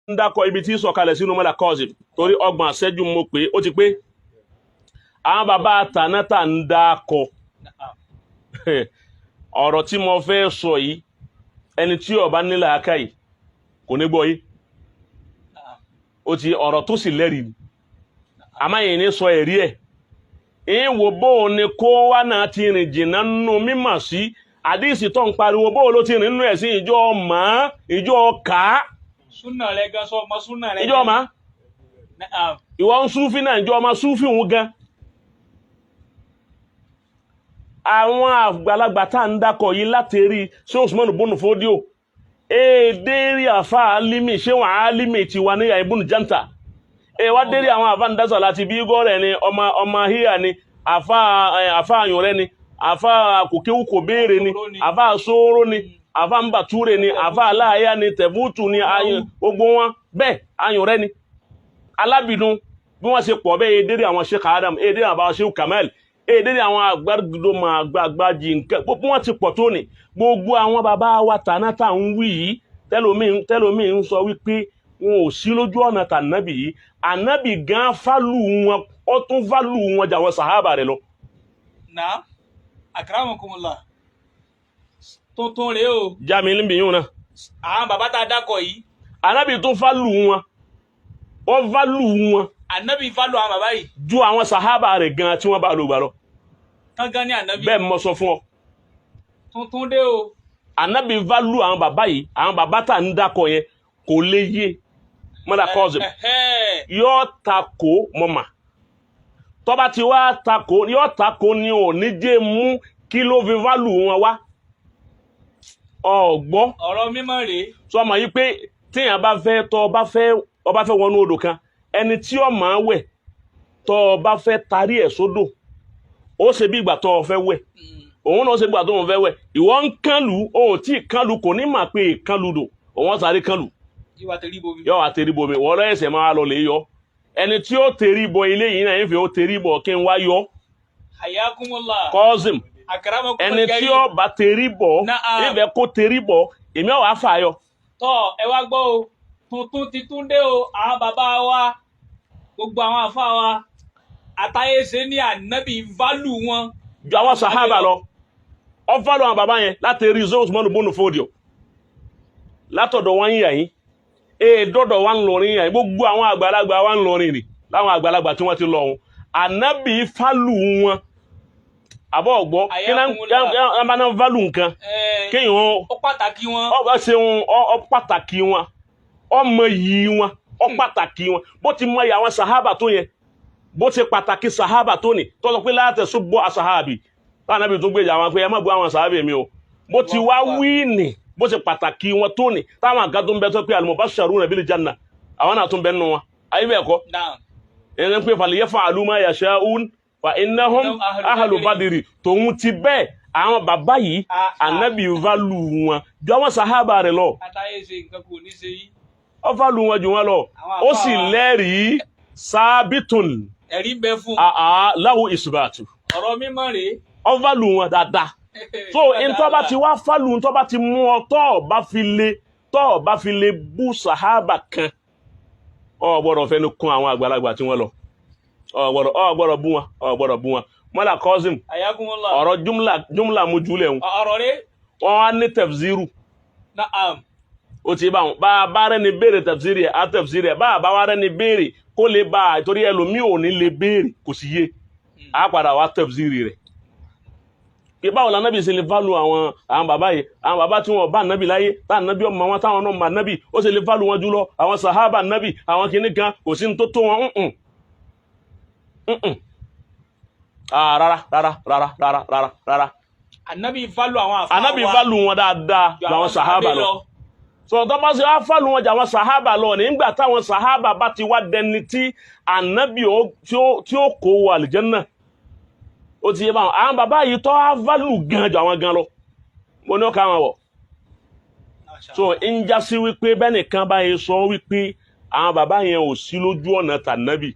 ń dákọ̀ ibi tí sọ̀kalẹ̀ sínú mọ́lá Kazim torí ọgbọ̀n àṣẹ́jú mo pé ó ti pé àwọn bàbá tànátà ń dákọ̀ ọ̀rọ̀ tí mo fẹ́ sọ yìí ẹni tí ó bá nílà aká yìí kò ní gbọ́ yìí ó ti ọ̀rọ̀ tó sì lẹ́rìí àmáyìn ní sọ ẹ̀rí ẹ̀ ìwò bóò ni kó wá náà ti rìn jìnnà nínú mímọ̀ sí àdíìsì tó ń pariwo bóò ló ti rìn nínú ẹ̀ sí ìjọ ọmọ ìjọ ọkà súnà rẹ̀ gan sọ ọmọ súnà rẹ̀ ìjọ ọmọ ìwọ ń súfì náà ìjọ ọmọ súfì òun gan àwọn àgbàlagbà tá ń dákọ̀ yìí láti rí ṣé Usman bónú fódíò èdèrí àfà alimi ṣé wọn alimi ti wà níyà ibùnú janta wá dérí àwọn àfà ń dásà láti bí gọ́rẹ̀ ni ọmọ híyà ni àfà àyùn rẹ ni àfà kòkéwù kò béèrè ni àfà sóró ni àfà ń bàtúrè ni àfà aláàyà ni tẹ̀fútù ni gbogbo wọn bẹ́ẹ̀ ayùn rẹ ni alábìnú bí wọ́n ṣe pọ̀ bẹ́ẹ̀ èdèrí àwọn Sheikh Adam èdèrí àwọn Sheikh Kamal èdèrí àwọn àgbàgbàdòmọ̀ àgbàgbàjì nǹkan gbogbo wọn ti pọ̀ tó ní gbogbo àwọn bàbá wa tànátà ń wí yìí tẹ́lómi ń sọ wípé wọn ò sí lójú ọ̀nà tànábì yìí ànábì gan fálù wọn ó tún fálù wọn jà wọn sàhábà rẹ̀ lọ. náà akramakumullah tuntun rèé o. jámi níbi yìí náà. àwọn bàbá tá a dákọ̀ yìí. ànábì tún fálù wọn ó fálù wọn. ànábì fálù àwọn bàbá yìí. ju àwọn sàhábà rẹ̀ gan tí wọ́n bá lò gbà lọ. kángan ní ànábì. bẹ́ẹ̀ mo sọ fún ọ. tuntun dé o. ànábì fálù àwọn bàbá yìí àwọn bàbá tá ń dákọ̀ yẹn kò lè yé mọ́lá Kazim yóò takò mọ́mà tọ́ba ti wá takò yóò takò ní òní jẹ́ mú kí ló fi válù wọn wá ọ̀gbọ́ ọ̀rọ̀ mímọ́ rèé sọ ma yí pé tíyàn bá fẹ́ tọ́ ọba fẹ́ wọnú odò kan ẹni tí ó máa wẹ̀ tọ́ ọba fẹ́ tarí ẹ̀ sódò ó ṣe bí ìgbà tọ́ ọ fẹ́ wẹ̀ òun náà ṣe bí ìgbà tó ń fẹ́ wẹ̀ ìwọ ń kánlù ó tí kánlù kò ní mà pé kánlù dò òun sáré kánlù yóò wá tẹrí bomi wọ́n lọ́yẹ̀sẹ̀ máa lọ lè yọ ẹni tí ó tẹrí bọ ilé yìí náà ń fi ó tẹrí bọ kí n wá yọ hayakumullah Kazim ẹni tí ó bá tẹrí bọ ibẹ̀ kó tẹrí bọ èmi ọ̀ wá fà yọ. tọ́ ẹ wá gbọ́ o tuntun ti tún dé o àwọn bàbá wa gbogbo àwọn àfa wa àtàyèsé ní ànábì válù wọn. ju àwọn sàhábà lọ ọ fọlọ àwọn bàbá yẹn láti rí zoro mọnù bónú fòdìọ látọ̀dọ̀ wọn yìí yàyín dọ́dọ̀ wa ń lọrin yàyín gbogbo àwọn àgbàlagbà wa ń lọrin rì láwọn àgbàlagbà tí wọ́n ti lọ wọn ànábì fálù wọn àbọ̀ ọ̀gbọ́ kí náà bá náà fálù nǹkan kéèyàn ó pàtàkì wọn ọ ṣe ọ pàtàkì wọn ọmọ yìí wọn ọ pàtàkì wọn bó ti mọ àwọn sàhábà tó yẹn bó ti pàtàkì sàhábà tó ní tó sọ pé láti ṣubú àsàhábì láwọn ànábì tó gbèjà wọn pé ẹ má bu àwọn sàhábì mi o bó ti wá wí nì bó ṣe pàtàkì wọn tó ní táwọn àga tó ń bẹ tó pé al-mubashsharuna bil janna àwọn náà tó ń bẹ nínú wọn ayé bẹ́ẹ̀ kọ́ ẹni pé falyaf'alu ma yasha'un fa innahum ahlu badri tòun ti bẹ́ẹ̀ àwọn bàbá yìí ànábì válù wọn ju àwọn sàhábà rẹ̀ lọ ọ válù wọn jù wọn lọ ó sì lẹ́rìí sábìtùn ẹ̀rí bẹ fún lahu isbatu ọ̀rọ̀ mímọ́ rèé ọ válù wọn dáadáa so ntọ́ bá ti wá fálù ntọ́ bá ti mú ọ tọ́ bá fi lè bú sàhábà kan ọ gbọ́dọ̀ fẹ́nu kún àwọn àgbàlagbà tí wọ́n lọ ọ gbọ́dọ̀ bú wọn mọ́lá Kazim ọ̀rọ̀ jumla mú jùlẹ̀ wọn ọ̀rọ̀ rẹ̀ wọ́n á ní tafsiru ó ti bá wọn bá rẹ̀ ní béèrè tafsiri ẹ̀ á tafsiri ẹ̀ bá wá rẹ̀ ní béèrè kó lè bá àìtorí ẹlòmíì ò ní lè béèrè kò sì yé á padà wá tafsiri rẹ̀ pé báwo la nábì ṣe lè válù àwọn bàbá yìí àwọn bàbá tí wọn bá nábì láyé tá nábì ọmọ wọn táwọn náà mà nábì ó ṣe lè válù wọn jùlọ àwọn sàhábà nábì àwọn kìíní kan kò sí ní tó tó wọn rárá ànábì válù àwọn àfáà wa ànábì válù wọn dáadáa ju àwọn sàhábà lọ so tó bá ṣe wá válù wọn ju àwọn sàhábà lọ nígbà táwọn sàhábà bá ti wá dẹni tí ànábì tí ó kó wọ àlìjẹ́nnà ó ti yé báwọn àwọn bàbá yìí tó á válù gan jù àwọn gan lọ mo ní ọkà wọn wọ̀ so ń já sí wípé bẹ́nìkan báyìí sọ wípé àwọn bàbá yẹn ò sí lójú ọ̀nà tànábì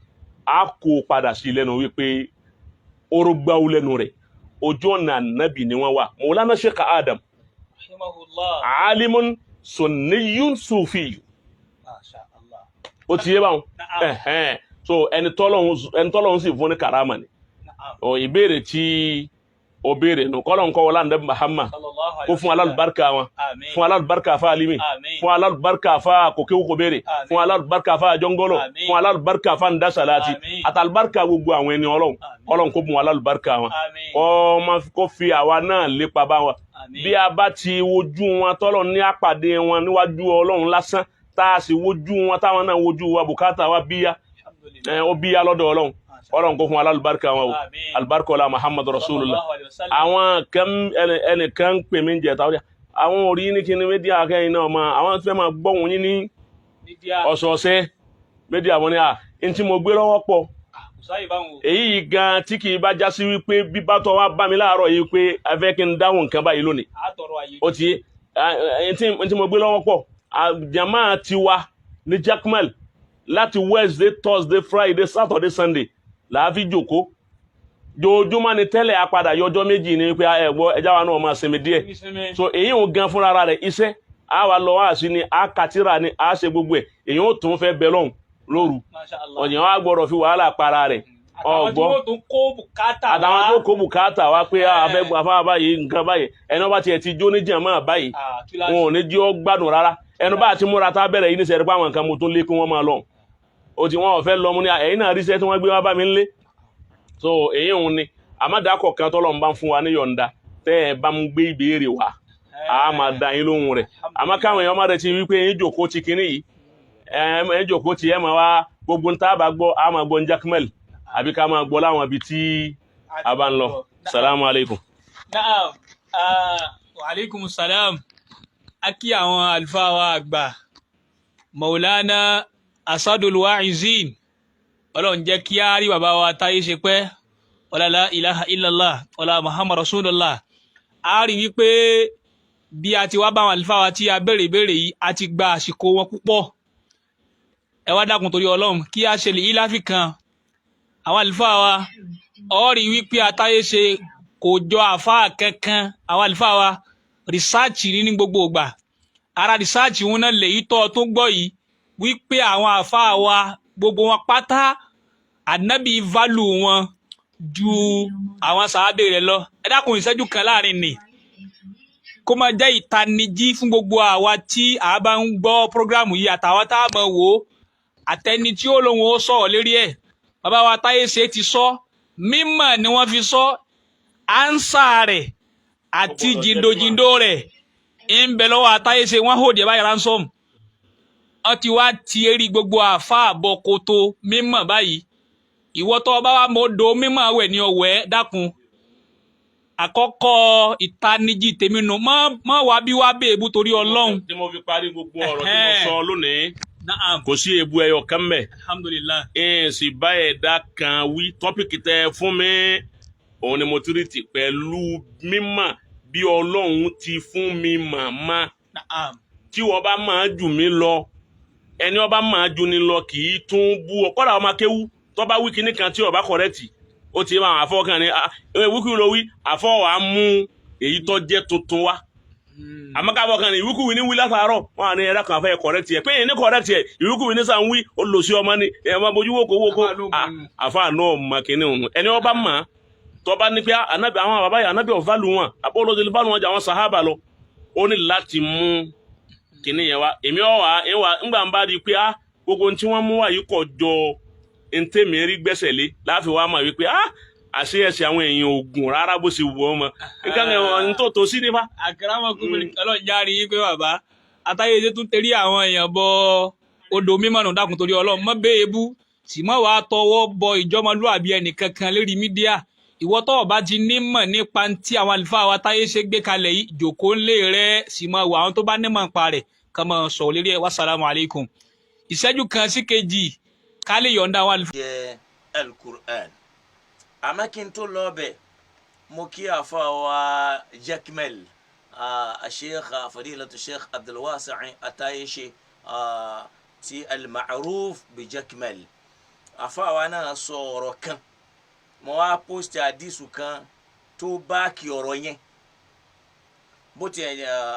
á kó padà sí lẹ́nu wípé orógbáwó lẹ́nu rẹ̀ ojú ọ̀nà ànábì ni wọ́n wà Maulana Sheikh Adam alimun sunniyun sufi ó ti yé báwọn so ẹni tọ́lọ́hún sì fún ní karama ni ìbéèrè tí o béèrè nù kọ́lọ́hún kọ́ wọlé àndẹ́bí Muhammad kó fún alálùbáríkà wọn fún alálùbáríkà fa alimi fún alálùbáríkà fa kòkéwò kò béèrè fún alálùbáríkà fa jọngọlọ fún alálùbáríkà fa ndasalati àtàlùbáríkà gbogbo àwọn ẹni Ọlọ́hun kó bùn alálùbáríkà wọn kó fi àwa náà lépa bá wọn bí a bá ti wojú wọn tọ́lọ̀ ní àpàdé wọn níwájú Ọlọ́hun lásán tá a sì wojú wọn táwọn náà wojú wa bùkátà wa bíyá ó bíyá lọ́dọ̀ Ọlọ́hun kó fún alálùbáríkà wọn o alùbáríkà ọlá Muhammad Rasulullah àwọn ẹnìkan pè mí jẹ táwọn àwọn orí ní kíní mídíà kẹ́yìn náà máa àwọn fẹ́ máa gbọ́hùn yín ní ọ̀sọ̀ọ̀sẹ̀ mídíà wọn ni n tí mo gbé lọ́wọ́ pọ̀ èyí gan tí kì í bá já sí wípé bíbá tó wá bá mi láàárọ̀ yìí pé ẹ fẹ́ kí n dáhùn nǹkan báyìí lónìí ó ti n tí mo gbé lọ́wọ́ pọ̀ jama tiwa ní Jaqmal láti Wednesday Thursday Friday Saturday Sunday làáfi jòkó jòjúmọ́ ni tẹ́lẹ̀ apadà yọjọ́ méjì ní pé ẹ̀gbọ́ ẹjá wa náà máa sinmi díẹ̀ so èyí ò gan fúnra rẹ̀ iṣẹ́ a wà lọ wá sí ni a kàtírà ni a ṣe gbogbo ẹ̀ èyí ò tún fẹ́ bẹ lọ́hùn lóru ọ̀yàn wa gbọ́dọ̀ fi wàhálà para rẹ̀ ọgbọ́ àtàwọn tó kó bùkátà wá pé afẹ́fà báyìí nǹkan báyìí ẹni ọba tiẹ̀ ti jó ní jàmáà báyìí wọn ò ní jí ọ gbádùn rárá ẹnu bá ti múra tá bẹ̀rẹ̀ yìí ní sẹ́rí pé àwọn nǹkan mo tún lé kí wọ́n máa lọ o ti wọn ò fẹ́ lọ mú ní ẹ̀yìn náà ríṣẹ́ tí wọ́n gbé wá bá mi ńlé so èyí òun ni àmàdàkọ̀ kan tọ́lọ̀ ń bá fún wa ní yọ̀ǹda tẹ́ ẹ bá ń gbé ìbéèrè wa a máa da yín lóhùn rẹ̀ àmọ́ káwọn èèyàn má rẹ̀ ti wípé yín jòkó ti kinní yìí yín jòkó ti ẹ̀ máa wá gbogbo ń tá a bá gbọ́ a máa gbọ́ ní Jaqmal àbí ká máa gbọ́ láwọn ibi tí a bá ń lọ salamu alaikum. Naam, wa alaikum salam akí àwọn àlùfáà wa àgbà Maulana Asadul Wa'izin Ọlọ́run jẹ́ kí á rí bàbá wa táyé ṣe pẹ́ ọlá la ilaha illallah ọlá Muhammad Rasulullah a rí wípé bí a ti wá bá àwọn àlùfáà wa tí a béèrè ìbéèrè yìí a ti gba àsìkò wọn púpọ̀ ẹ wá dákun torí Ọlọ́run kí a ṣe lè yí láfi kan àwọn àlùfáà wa ọ rí wípé àtáyé ṣe kò jọ àfáà kankan àwọn àlùfáà wa rìsáàchì ní gbogbo ìgbà ara rìsáàchì wọn náà lèyí tọ́ tó gbọ́ yìí wípé àwọn àfáà wa gbogbo wọn pátá ànábì válù wọn ju àwọn sàábé rẹ̀ lọ ẹ dákun ìṣẹ́jú kan láàrin nì kó máa jẹ́ ìtanijí fún gbogbo àwa tí a bá ń gbọ́ prógrámù yìí àtàwọn tá a mọ̀ wò ó àtẹni tí ó lóun ó sọ̀rọ̀ lérí ẹ̀ bàbá wa táyé ṣe ti sọ mímọ̀ ni wọ́n fi sọ ánsà rẹ̀ àti jìndòjìndò rẹ̀ ń bẹ lọ́wọ́ àtáyé ṣe wọ́n hòdì ẹ̀ báyìí ransom wọ́n ti wá ti eré gbogbo àáfàá bọ́kótó mímọ̀ báyìí ìwọ tó bá wà mọ́dọ̀ mímọ̀ wẹ̀ ní ọ̀wẹ́ dákun àkọ́kọ́ ìtanijí tèmi nù mọ́ wá bí wá bèèbú torí Ọlọ́run. tí mo fi parí gbogbo ọ̀rọ̀ tí mo sọ lónìí kò sí èébú ẹyọ kan mẹ́. alhamdulillah. sì bá ẹ̀dá kan wí tọ́pìkì tẹ fún mi òun ni mo tírìtì pẹ̀lú mímọ̀ bí Ọlọ́run ti fún mi màmá tí wọ́n bá máa jù mí lọ ẹni ọba máa ju ni lọ kì í tún bú ọ kọ́dà ọmọ akéwú tó bá wí kíní kan tí ọba kọ̀rẹ́tì ó ti máa àfọwọ́kàn ní ìwíkúwí ló wí àfọwọ́ á mú èyí tó jẹ́ tuntun wá àmọ́ ká fọkàn ní ìwíkúwí ní wí látàárọ̀ wọn à ní ẹ̀dá kan fẹ́ kọ̀rẹ́tì ẹ̀ pé èyí ní kọ̀rẹ́tì ẹ̀ ìwíkúwí ní sàn wí ó lò sí ọmọ ní ẹ̀ máa bójú wókòwókò àfa náà mọ kíní òun ẹni ọba mọ̀ tó bá ní pé ànábì àwọn bàbá yìí ànábì ọ̀fà lù wọn àbọ̀lọ́dẹ bá lù wọn jà wọn sàhábà lọ ó ní láti mú kíní yẹn wá èmi ìwà ńgbà ń bá rí i pé gbogbo tí wọ́n mú wá yìí kọ̀ jọ ntẹ́mi rí gbẹ́sẹ̀ lé láàfin wa máa wí pé àṣẹ ẹsẹ̀ àwọn èèyàn ògùn rárá bó ṣe wù ọ́ mọ́ nǹkan kan tó tó sí nípa. àkàràmọ̀kùnrin ọlọ́jà rí i pé bàbá àtàyèdè tún tẹ̀lé àwọn èèyàn bọ odò mímọ́ nù dákun torí Ọlọ́run mọ́ bẹ́ẹ̀ bú sì mọ́ wàá tọwọ́ bọ ìjọmọlúàbí ẹnìkankan lérí mídíà ìwọ tó bá ti nímọ̀ nípa tí àwọn àlùfáà wa táyé ṣe gbé kalẹ̀ yìí jòkó ńlé rẹ sì mọ́ wà àwọn tó bá nímọ̀ nípa rẹ̀ kàn mọ́ sọ̀rọ̀ lérí ẹ̀ wassalamu alaikum ìṣẹ́jú kan sí kejì ká lè yọ̀ǹda àwọn àlùfáà. jẹ́ al-Qur'an àmọ́ kí n tó lọ bẹ̀ mo kí àfa wa Jaqmal Sheikh fadilatu Sheikh Abdulwasi' Atayeshe ti al-ma'ruf bi Jaqmal àfa wa náà sọ ọ̀rọ̀ kan mo wá post àdìsù kan tó báàkì ọ̀rọ̀ yẹn bó ti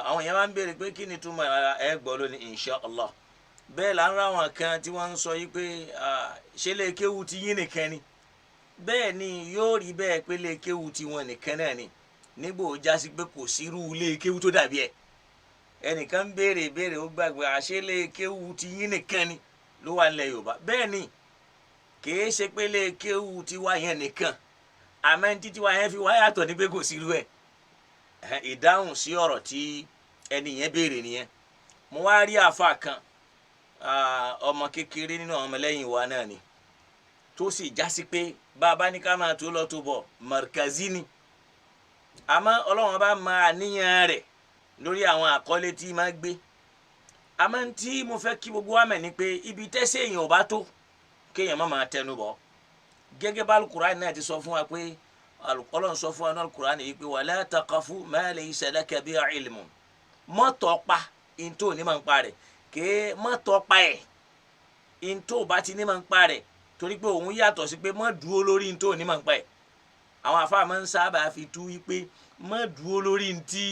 àwọn yẹn máa ń béèrè pé kí ni túmọ̀ ẹ gbọ́ lónìí insha Allah bẹ́ẹ̀ là ń ra àwọn kan tí wọ́n ń sọ yìí pé ṣé lè kéwu ti yín nìkan ni bẹ́ẹ̀ ni yóò rí bẹ́ẹ̀ pé lè kéwu ti wọn nìkan náà ni nígbò ó jásí pé kò sírú lè kéwu tó dàbí ẹ̀ ẹnìkan ń béèrè ó gbàgbé àṣé lè kéwu ti yín nìkan ni ló wà nílẹ̀ Yorùbá bẹ́ẹ̀ ni kìí ṣe pé lè kéwu ti wá yẹn nìkan àmọ́ títí wá yẹn fi wá yàtọ̀ ní pé kò sírú ẹ̀ ìdáhùn sí ọ̀rọ̀ tí ẹni yẹn béèrè nìyẹn mo wá rí àfa kan ọmọ kékeré nínú àwọn ọmọlẹ́yìn wa náà ni tó sì jásí pé bàbá ní ká máa tó lọ tó bọ̀ markazi ni àmọ́ Ọlọ́run bá máa níyàn rẹ̀ lórí àwọn àkọlé tí máa gbé àmọ́ tí mo fẹ́ kí gbogbo wa mọ̀ ni pé ibi tẹ́sẹ̀ èèyàn ò bá tó kéèyàn má máa tẹnu bọ̀ gẹ́gẹ́ bá Al-Qur'an náà ti sọ fún wa pé Ọlọ́run sọ fún wa ní Al-Qur'an yìí pé wala taqafu ma laysa laka bihi ilmun mọ́tọ́ pa ìntò ní máa ń pa rẹ̀ kéé mọ́tọ́ pa ẹ̀ ìntò bá ti ní máa ń pa rẹ̀ torí pé òun yàtọ̀ sí pé mọ́ dúró lórí ìntò ní máa ń pa ẹ̀ àwọn àfáà máa ń sábà fi tú wípé mọ́ dúró lórí ìntì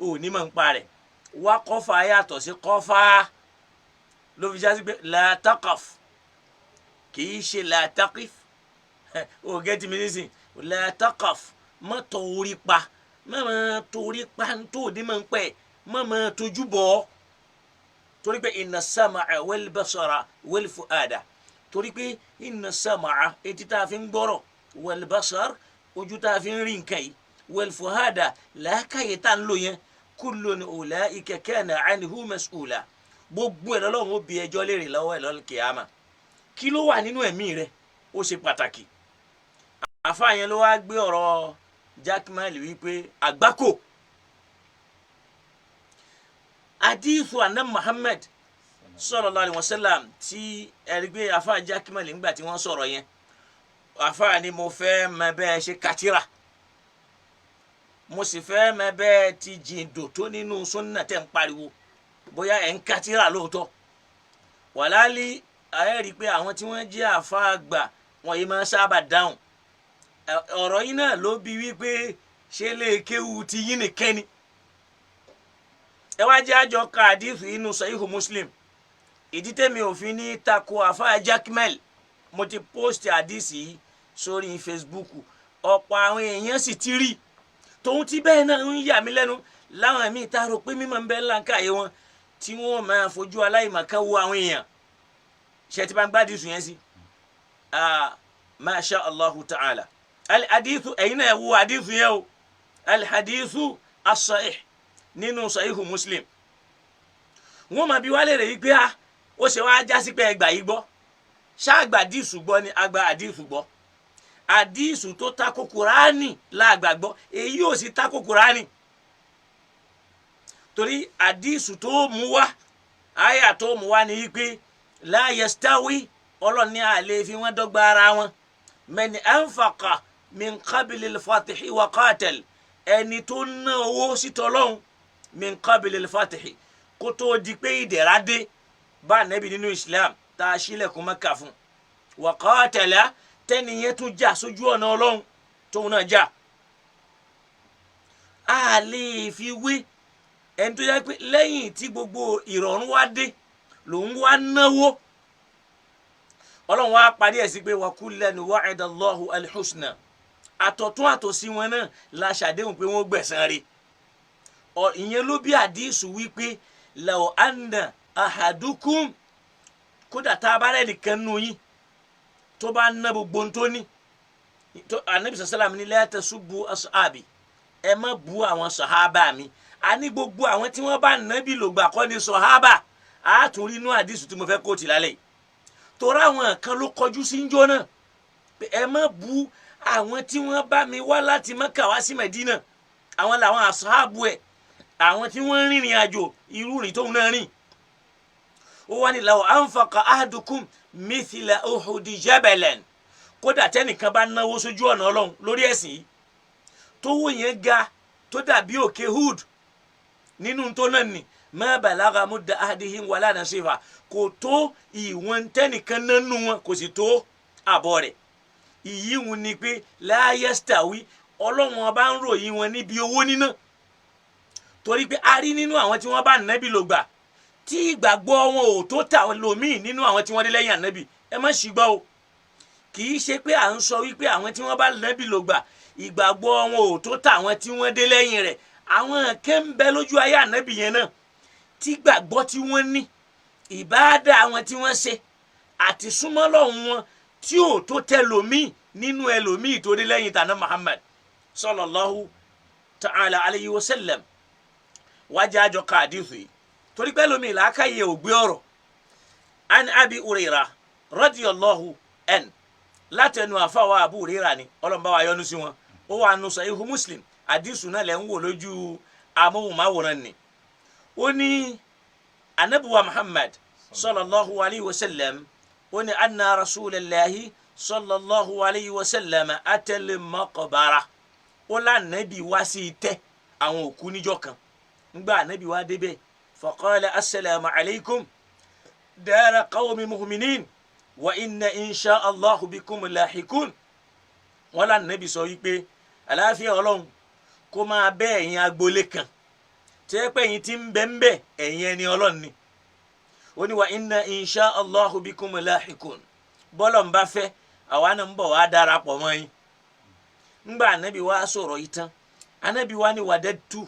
ò ní máa ń pa rẹ̀ wá kọ́fà yàtọ̀ sí kọ́fà ló fi já sí pé la taqaf kì í ṣe la taqif ò gẹ́tì mi nísìn la taqaf mọ́tọ̀ orí pa mọ́ torí pa ìntò ní máa ń pa ẹ̀ mama tójú bọ̀ torí pé inna sama'a wal basara wal fuada torí pé inna sama'a etí tá fi ń gbọ́rọ̀ wal basar ojú tá fi ń rí nǹkan yìí wal fuada làákàyè tá ń lò yẹn kullun ulaika kana anhu mas'ula gbogbo ẹ̀ lọ́lọ́run ó bi ẹjọ́ léèrè lọ́wọ́ ẹ̀ lọ́l kíyámà kí ló wà nínú ẹ̀mí rẹ̀ ó ṣe pàtàkì àfáà yẹn ló wá gbé ọ̀rọ̀ Jaqmal wípé àgbákò hadithu anam Muhammad sallallahu alaihi wasallam tí ẹ̀rígbé afa Jaqmal nígbà tí wọ́n sọ̀rọ̀ yẹn afa ni mo fẹ́ mọ bẹ́ẹ̀ ṣe katira mo sì fẹ́ mọ bẹ́ẹ̀ ti jìndò tó nínú sunna tẹ̀ ń pariwo bóyá ẹ̀ ń katira lóòótọ́ wàlálí ayé rí pé àwọn tí wọ́n jẹ́ afa àgbà wọn yìí máa sábà dáhùn ọ̀rọ̀ yìí náà ló bi wípé ṣé lè kéwu ti yín nìkan ni ẹ wá jẹ́ àjọ ka àdìsù inú Sahihu Muslim ìdí tẹ́mi òfin ní tako àfa Jaqmal mo ti post àdìsù yìí sórí Facebook ọ̀pọ̀ àwọn èèyàn sì ti rí tòun ti bẹ́ẹ̀ náà ń yà mí lẹ́nu láwọn míì tá a rò pé mímọ́ ń bẹ́ ńlá káyé wọn tí wọ́n máa fojú aláìmọ̀kan wo àwọn èèyàn ṣe ti bá ń gbá àdìsù yẹn sí masha Allahu ta'ala al-hadithu ẹ̀yin náà wo àdìsù yẹn o al-hadithu as-sahih nínú Sahihu Muslim wọ́n máa bi wá lérè yìí pé ó ṣe wá jásí pé ẹgbà yìí gbọ́ ṣáàgbà àdìsù gbọ́ ni àgbà àdìsù gbọ́ àdìsù tó tako Kùránì láàgbà gbọ́ èyí ò sì tako Kùránì torí àdìsù tó mú wá àyà tó mú wá ni wípé la yastawi ọlọ́ni àlè fi wọ́n dọ́gba ara wọn man anfaqa min qabli al-fatihi wa qatal ẹni tó ná owó sí tọlọ́hun min qabli al-fatihi kó tó di pé ìdẹ̀ra dé bá nẹ́bí nínú Islam tá a ṣílẹ̀kùn Mẹ́kà fún wa qatala tẹ́niyẹn tún jà sójú ọ̀nà Ọlọ́run tóun náà jà a lè fi wé ẹni tó yẹ pé lẹ́yìn tí gbogbo ìrọ̀rùn wá dé lòun wá náwó Ọlọ́run wá parí ẹ̀ sí pé wa kullan wa'ada Allahu al-husna àtọ̀tún àtòsí wọn náà la ṣàdéhùn pé wọ́n gbẹ̀san rẹ̀ ìyẹn ló bí àdìsù wípé law anna ahadukum kódà tá a bá rẹ̀ nìkan nù yín tó bá ná gbogbo ohun tó ní Ànábì sàlám ní la tasubbu ashabi ẹ má bú àwọn sàhábà mi a ní gbogbo àwọn tí wọ́n bá nábì lògbà kọ́ ni sàhábà a tún rí inú àdìsù tí mo fẹ́ kóòtì lálẹ́ torí àwọn kan ló kọjú sí njọ́ náà pé ẹ má bú àwọn tí wọ́n bá mi wá láti Mẹ́kà wá sí Mẹ́dínà àwọn làwọn àṣàbù ẹ̀ àwọn tí wọ́n rìnrìn àjò irú rìn tóun náà rìn ó wá ní law anfaqa ahadukum mithla uhudi jabalan kódà tẹ́nìkan bá náwó sójú ọ̀nà Ọlọ́run lórí ẹ̀sìn yìí tówó yẹn ga tó dàbí òkè Hud nínú tó náà nì ma balagha mudda ahadihim wala nasifa kò tó ìwọ̀n tẹ́nìkan nánú wọn kò sì tó àbọ̀ rẹ̀ ìyí wọn ni pé la yastawi Ọlọ́run ọba ń ròyìn wọn níbi owó níná torí pé a rí nínú àwọn tí wọ́n bá nẹ́bí lò gbà tí ìgbàgbọ́ wọn ò tó tàwọn lòmíì nínú àwọn tí wọ́n dé lẹ́yìn ànábì ẹ má ṣì gbọ́ o kì í ṣe pé à ń sọ wípé àwọn tí wọ́n bá ànábì lò gbà ìgbàgbọ́ wọn ò tó tàwọn tí wọ́n dé lẹ́yìn rẹ̀ àwọn kẹ́ ń bẹ lójú ayé ànábì yẹn náà tí gbàgbọ́ tí wọ́n ní ìbáàdà àwọn tí wọ́n ṣe àti súnmọ́ lọ́hùn wọn tí ò tó tẹ lòmíì nínú ẹlòmíì tó dé lẹ́yìn tàná Muhammad sallallahu ta'ala alayhi wa sallam wájú àjọ káàdìfì torí pé lómìnira làákàyè ò gbé ọ̀rọ̀ an Abi Hurairah radiyallahu an látẹnu àfàwà Abu Hurairah ni ọlọ́mọba wa yọ́nú sí wọn ó wà nù Sahihu Muslim àdìsù náà lẹ́ ń wò lójú amóhùnmáwòrán ni ó ní anabuwa Muhammad sallallahu alayhi wa sallam ó ní anna rasulallahi sallallahu alayhi wa sallam atal maqbara ó lànàbí wá sí ìtẹ́ àwọn òkú níjọ́ kan ngbà anabi wá débẹ̀ faqala assalamu alaykum dara qawmi mu'minin wa inna insha allahu bikum lahikun wọ́n lànàbí sọ wípé àlàáfíà Ọlọ́run kó máa bẹ ẹ̀yin agboolé kan tẹ́ pé ẹ̀yin tí ń bẹ ń bẹ ẹ̀yin ẹni Ọlọ́run ni ó ní wa inna insha allahu bikum lahikun bọ́lọ̀ ń bá fẹ́ àwa náà ń bọ̀ wá darapọ̀ mọ́ yín ńgbà anabi wá sọ̀rọ̀ yìí tán anabi wá ní wadadtu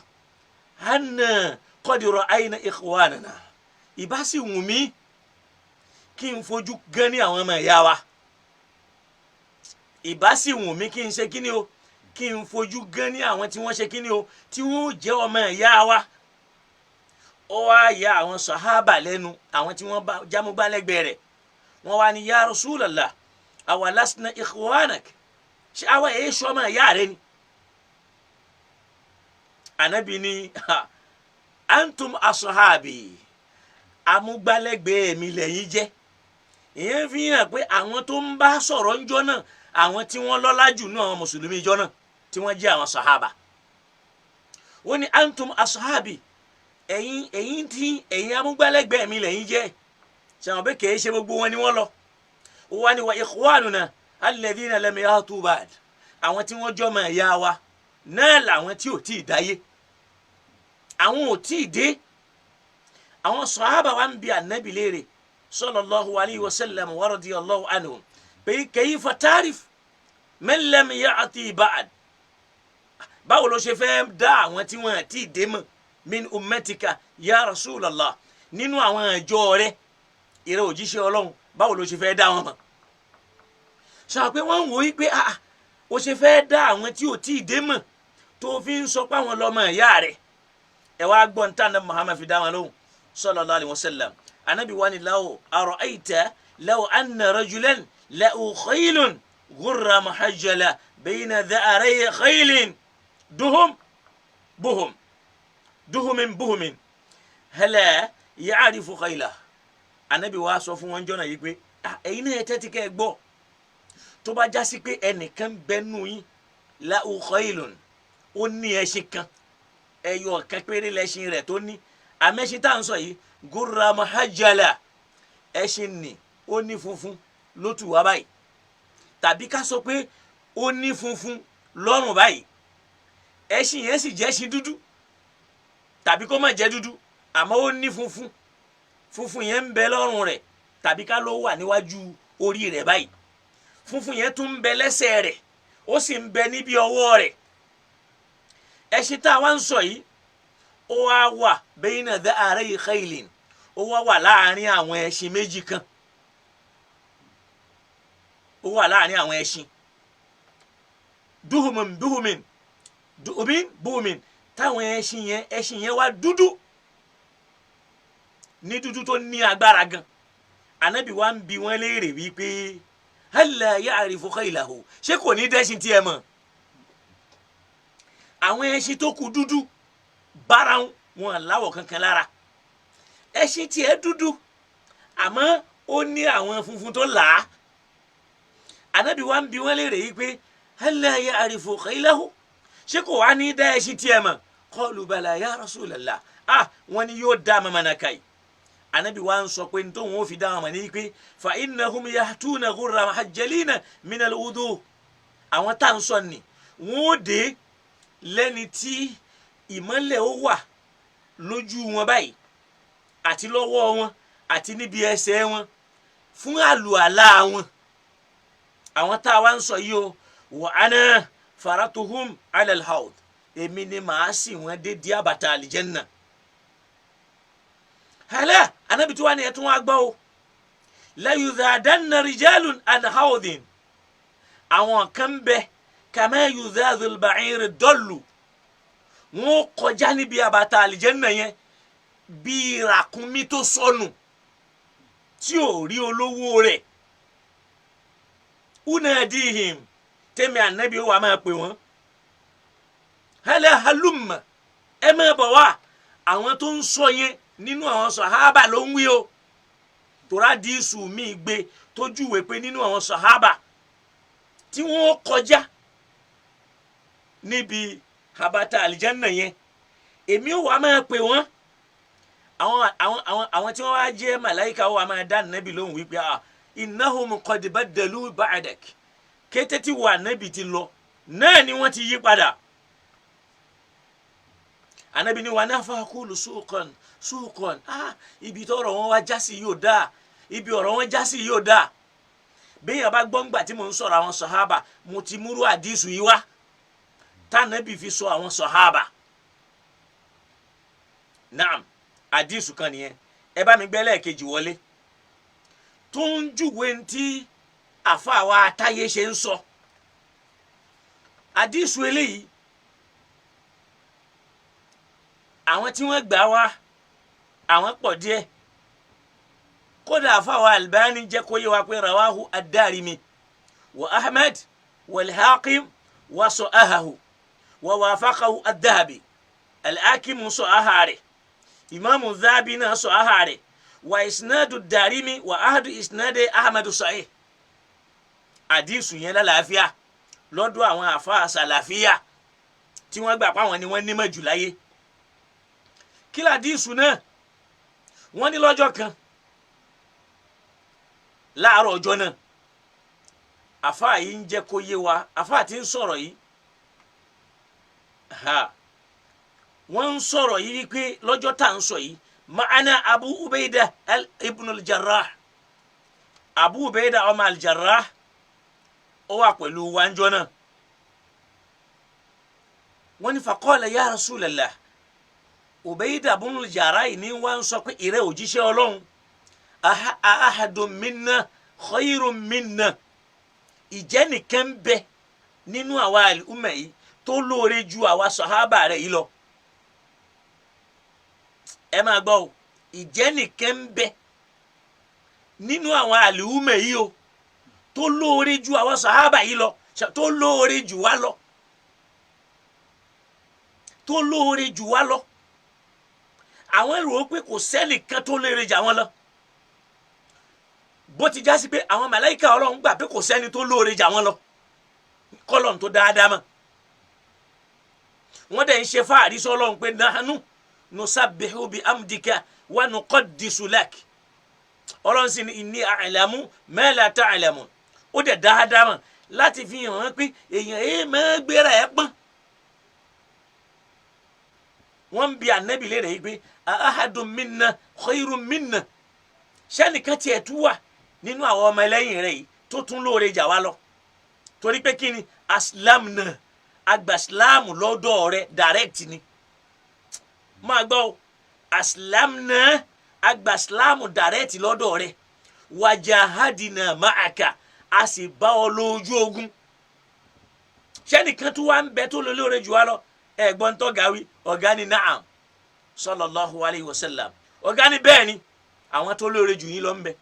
anna qad ra'ayna ikhwanana ìbá sì wù mí kí n fojú gan ní àwọn ọmọ ìyá wa ìbá sì wù mí kí n ṣe kíni o kí n fojú gan ní àwọn tí wọ́n ṣe kíni o tí wọ́n jẹ́ ọmọ ìyá wa ó wá ya àwọn sàhábà lẹ́nu àwọn tí wọ́n bá jámúgbálẹ́gbẹ̀ẹ́ rẹ̀ wọ́n wá ní ya Rasulallah àwa lasna ikhwanak ṣé àwa èyí sọ ọmọ ìyá rẹ ni anabi ni antum ashabi amúgbálẹ́gbẹ̀ẹ́ mi lẹ́yìn jẹ́ ìyẹn fi hàn pé àwọn tó ń bá sọ̀rọ̀ ńjọ́ náà àwọn tí wọ́n lọ́lá jù náà àwọn mùsùlùmí ìjọ náà tí wọ́n jẹ́ àwọn sàhábà wọ́n ní antum ashabi ẹ̀yin amúgbálẹ́gbẹ̀ẹ́ mi lẹ́yìn jẹ́ sàwọn bẹ́ẹ̀ kìí ṣe gbogbo wọn ni wọ́n lọ wọ́n ní wa ikhwanuna alladhina lam yatu ba'd àwọn tí wọ́n jọ́ mọ̀ ẹ̀yà wa náà làwọn tí ò tí ì dáyé àwọn ò tí ì dé àwọn sàhábà wa ń bi ànábì léèrè sallallahu alayhi wa sallam wa radiyallahu anhum pé kayfa ta'rif man lam ya'ti ba'd báwo ló ṣe fẹ́ dá àwọn tí wọ́n ti dé mọ̀ min ummatika ya Rasulallah nínú àwọn ìjọ rẹ̀ ìrẹ́ òjíṣẹ́ Ọlọ́run báwo ló ṣe fẹ́ dá wọn mọ̀ sọ pé wọ́n ń wò ó pé ó ṣe fẹ́ dá àwọn tí ò tí ì dé mọ̀ tó fi ń sọ pé àwọn lọ́mọ ìyá rẹ̀ ẹ wá gbọ́n tá ní Muhammad fi dá wọn lóhùn sallallahu alayhi wa sallam anabi wani law ara'ayta law anna rajulan lahu khaylun ghurra muhajjala bayna dha'ray khaylin buhumin hala ya'rifu khaylahu anabi wa sọ fún wọn jọ́nà yìí pé ẹ̀yin náà tẹ́tí kẹ́ ẹ gbọ́ tó bá jásí pé ẹnìkan bẹ́nu yín lahu khaylun ó ní ẹṣin kan ẹyọ kan péré lẹ́ṣin rẹ̀ tó ní àmẹ́ṣin tá à ń sọ yìí gurra muhajjala ẹṣin ni ó ní funfun ló tù wá báyìí tàbí ká sọ pé ó ní funfun lọ́rùn báyìí ẹṣin yẹn sì jẹ́ ẹṣin dúdú tàbí kó má jẹ́ dúdú àmọ́ ó ní funfun yẹn ń bẹ lọ́rùn rẹ̀ tàbí ká ló wà níwájú orí rẹ̀ báyìí funfun yẹn tún ń bẹ lẹ́sẹ̀ rẹ̀ ó sì ń bẹ níbi ọwọ́ rẹ̀ ẹṣin tá a wá ń sọ yìí ó wá wà bayna dha'ray khaylin ó wà láàrin àwọn ẹṣin méjì kan ó wà láàrin àwọn ẹṣin buhumin táwọn ẹṣin yẹn wá dúdú ní dúdú tó ní agbára gan anabi wa ń bi wọn léèrè wípé halla ya'rifu khaylahu ṣé kò ní dẹ́ṣin tiẹ̀ mọ̀ àwọn ẹṣin tó kù dúdú bára wọn láwọ̀ kankan lára ẹṣin tiẹ̀ dúdú àmọ́ ó ní àwọn funfun tó là á anabi wa ń bi wọn léèrè wípé halla ya'rifu khaylahu ṣé kò wá ní dá ẹṣin tiẹ̀ mọ̀ qalu bala ya Rasulallah wọn ni yóò dá mamana kai anabi wa ń sọ pé ní tóun ó fi dá wọn mọ̀ ní pé fa innahum yahtuna ghurra muhajjalina min al-wudu àwọn tá à ń sọ ni wọn ó dé lẹ́ni tí ìmọ́lẹ̀ ó wà lójú wọn báyìí àti lọ́wọ́ wọn àti níbi ẹsẹ̀ wọn fún àlùalá wọn. àwọn tá a wá ń sọ yìí o wa ana faratuhum ala al-hawd èmi ni màá sì wọn dé di àbàtà àlìjẹ́nnà. hàlẹ́ anábì tí wàá ní ẹ̀ tún wá gbọ́ o la yudhadanna rijalun an hawdin àwọn kan bẹ kama yudhadhul ba'ir dọ́lù wọn kọjá níbi àbàtà àlìjẹ́nnà yẹn bí ràkúnmí tó sọnù tí ò rí olówó rẹ̀. unadihim tẹ́mi ànábì ó wà máa pè wọ́n hala halumma ẹ máa bọ̀ wá. àwọn tó ń sọ yẹn nínú àwọn sàhábà ló ń wí o torá díìsù mi gbé tójúwe pé nínú àwọn sàhábà tí wọ́n kọjá níbi àbàtà àlìjánà yẹn èmi ó wà máa pè wọ́n. àwọn tí wọ́n wá jẹ́ màláìka ó wà máa dá nàbì lóhùn wípé innahum qad baddalu ba'dak kété tí wà nàbì ti lọ náà ni wọ́n ti yí padà. anabi ni wa nafa kulu suqan ibi tọ́rọ̀ wọn wá jásí yóò dáa ibi ọ̀rọ̀ wọn jásí yóò dáa. bẹ́ẹ̀ bá gbọ́ ngbà tí mo ń sọ̀rọ̀ àwọn sàhábà mo ti múrú àdísù yìí wá tánàbì fi sọ àwọn sàhábà. naam àdísù kan nìyẹn ẹ bá mi gbé lẹ́ẹ̀kejì wọlé tó ń júwe ntí àfa wa táyé ṣe ń sọ. àdísù eléyìí àwọn tí wọ́n gbà wá àwọn pọ̀ díẹ̀ kódà àfa wa Albani jẹ́ kó yé wa pé rawahu ad-Darimi wa Ahmad wal-Hakim wa sa'ahahu wa wafaqahu ad-Dhahabi al-Hakim sa'aha rẹ̀ Imamu Dhahabi náà sa'aha rẹ̀ wa isnadu ad-Darimi wa ahadu isnadi Ahmadu sahih. àdìsù yẹn lálàáfíà lọ́dọ̀ àwọn àfa sàlàfíà tí wọ́n gbà páwọn ni wọ́n nímọ̀ jù láyé. kí làdìsù náà wọ́n ní lọ́jọ́ kan láàárọ̀ ọjọ́ náà àfa yìí ń jẹ́ kó yé wa àfa tí ń sọ̀rọ̀ yìí wọ́n ń sọ̀rọ̀ yìí wípé lọ́jọ́ tá à ń sọ yìí ma'ana Abu Ubaida ibn al-Jarrah Abu Ubaida ọmọ al-Jarrah ó wà pẹ̀lú wáńjọ́ náà. wọ́n ní faqala ya Rasulallah Ubaida ibn al-Jarrah yìí ní wọ́n sọ pé ìrẹ́ òjíṣẹ́ Ọlọ́run ahadun minna khayrun minna ìjẹ́ nìkan bẹ nínú àwa àlùmọ̀ yìí tó lóore ju àwa sàhábà rẹ̀ yìí lọ. ẹ máa gbọ́ o ìjẹ́ nìkan bẹ nínú àwọn àlùmọ̀ yìí o tó lóore ju àwa sàhábà yìí lọ tó lóore jù wá lọ tó lóore jù wá lọ. àwọn èrò pé kò sẹ́nìkan tó lóore jà wọ́n lọ bó ti já sí pé àwọn màláíkà Ọlọ́run gbà pé kò sẹ́ni tó lóore jà wọ́n lọ kọ́lọ́n tó dáadáa mọ́. wọ́n dẹ̀ ń ṣe fáàrí sọ́lọ́run pé nahnu nusabbihu bi amdika wa nuqaddisu lak. Ọlọ́run sì ní inni a'lamu ma la ta'lamun. ó dẹ̀ dáadáa mọ́ láti fi hàn wọ́n pé èèyàn máa gbéra ẹ̀ pọ́n. wọ́n ń bi ànábì léèrè yìí pé ahadun minna khayrun minna sẹ́nìkan tiẹ̀ tú wà nínú àwọn ọmọ ẹlẹ́yìn rẹ̀ yìí tó tún lóore jà wá lọ torí pé kí ni aslamna àgbà islam lọ́dọ̀ rẹ̀ direct ni máa gbọ́ aslamna àgbà islam direct lọ́dọ̀ rẹ̀ wajahadina ma'aka a sì bá ọ lójú ogun sẹ́nìkan tó wà ń bẹ tó lóore jù wá lọ ẹ̀gbọ́n tó gàwí ọ̀gá ni na'am sallallahu alayhi wa sallam ọ̀gá ni bẹ́ẹ̀ ni àwọn tó lóore jù yín lọ ń bẹ.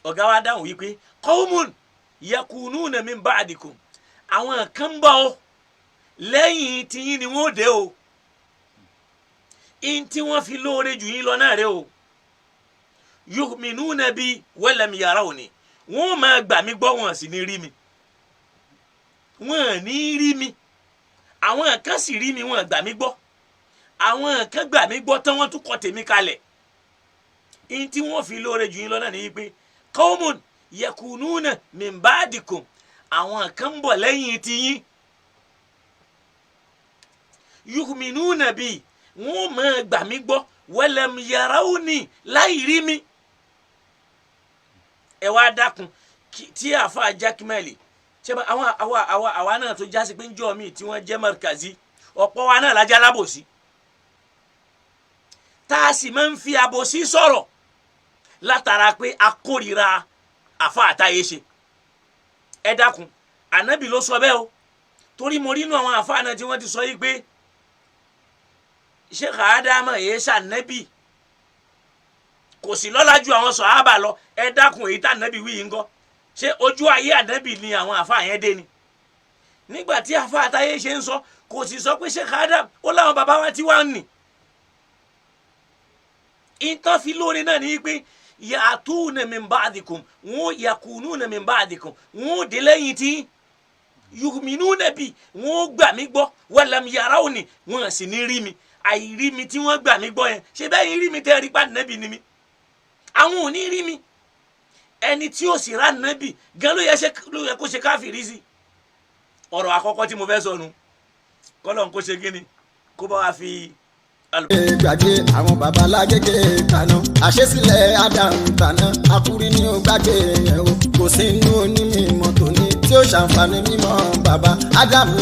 ọ̀gá wa dáhùn wípé qawmun yakununa min ba'dikum àwọn kan bọ̀ ọ́ lẹ́yìn tiyín ni wọ́n dé o in tí wọ́n fi lóore jù yín lọ náà rẹ o yu'minuna bi wa lam yarawni wọ́n máa gbà mí gbọ́ wọn sì ní rí mi wọ́n ní rí mi àwọn kan sì rí mi wọ́n gbà mí gbọ́ àwọn kan gbà mí gbọ́ tán wọ́n tún kọ tèmi kalẹ̀ in tí wọ́n fi lóore jù yín lọ náà ní pé qawmun yakununa min ba'dikum àwọn kan bọ̀ lẹ́yìn tiyín yu'minuna bi wọ́n máa gbà mí gbọ́ walam yarawni láì rí mi. ẹ wá dákun tí àfa Jaqmal ṣe àwa náà tó jásí pé ń jọ mi tí wọ́n jẹ́ markazi ọ̀pọ̀ wa náà lájà lábòsí tá a sì máa ń fi àbòsí sọ̀rọ̀ látara pé a kórìíra àfa àtàyè ṣe. ẹ dákun ànábì ló sọ bẹ́ẹ̀ o torí mo rí inú àwọn àfa náà tí wọ́n ti sọ yìí pé Sheikh Adama èyí ṣànábì kò sí lọ́lá ju àwọn sàhábà lọ. ẹ dákun èyí tá ànábì wí yìí ń gọ́ ṣé ojú ayé ànábì ni àwọn àfa yẹn dé ni nígbà tí àfa àtàyè ṣe ń sọ kò sì sọ pé Sheikh Adam ó láwọn bàbá wa tí wàá nì. ìtàn fi lóore náà ní pé ya'tuna min ba'dikum wọn yakununa min ba'dikum wọn dé lẹ́yìn tí yu'minuna bi wọn gbà mí gbọ́ walam yarawni wọn sì ní rí mi àìrí mi tí wọ́n gbà mí gbọ́ yẹn ṣe bẹ́ẹ̀ yín rí mi tẹ́ rí pa nẹ́bì ni mi àwọn ò ní rí mi ẹni tí ó sì rà nẹ́bì gan ló yẹ kó ṣe káfìrí sí. ọ̀rọ̀ àkọ́kọ́ tí mo fẹ́ sọ nu kọ́lọ́n kó ṣe gíní kó bá wa fi gbàgbé àwọn babalágége kaná àṣesílẹ̀ Ádámù tàná akúrí ní ó gbàgbé yẹn o kò sí inú onímọ̀ tòní tí ó ṣàǹfààní mímọ́ bàbá Ádámù.